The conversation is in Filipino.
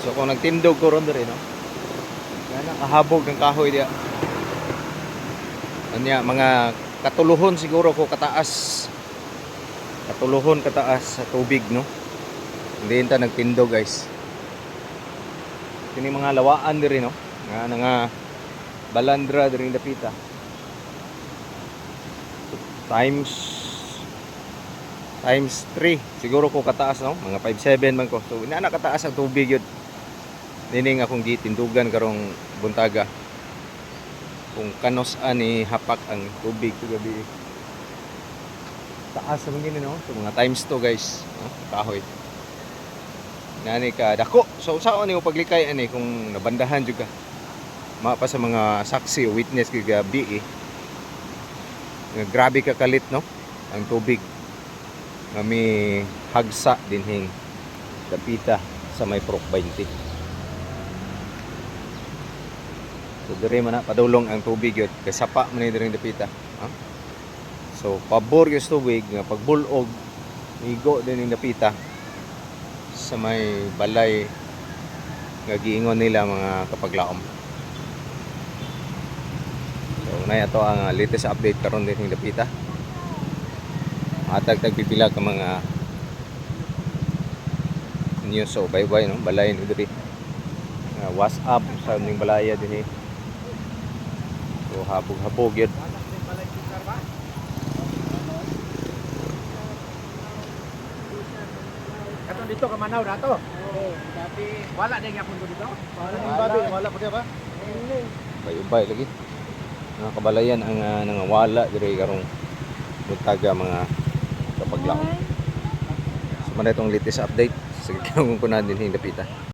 So kung nagtindog ko ron diri no. Yan nakahabog ng kahoy diya. Anya mga katuluhon siguro ko kataas. Katuluhon kataas sa tubig no. Hindi ta nagtindog guys. Kini mga lawaan diri no. Nga balandra diri dapita. Times 3 siguro ko kataas no, mga 5'7" man ko. So ina kataas ang tubig yun. Dining akong gitindugan karong buntaga. Kung kanos ani hapak ang tubig sa gabi. Taas sa mga no, so mga times 2 guys, no? Kahoy. Nani ka dako. So sao ni paglikay ani kung nabandahan jud ka. Mapa sa mga saksi o witness kay gabi grabe ka kalit no ang tubig nga may hagsa dinhing dapita sa may Prok 20. So dire man na padulong ang tubig yun kay sapa man ni diri dapita. So pabor yung tubig nga pagbulog migo din ang dapita sa may balay nga giingon nila mga kapaglaom. So na ito ang latest update karon din ng dapita. Matag tagpipila ka mga news so bye no balay ni diri. WhatsApp sa ning balaya dinhi. So habog-habog yun. Kato dito ka Manaw dato. Oo, dati wala din gyapon ko dito. Wala pa ba? Bay-ubay lagi. Mga kabalayan ang nangawala diri karong buntaga mga kapaglaom. So man itong latest update. Sige kung kunan din dapita.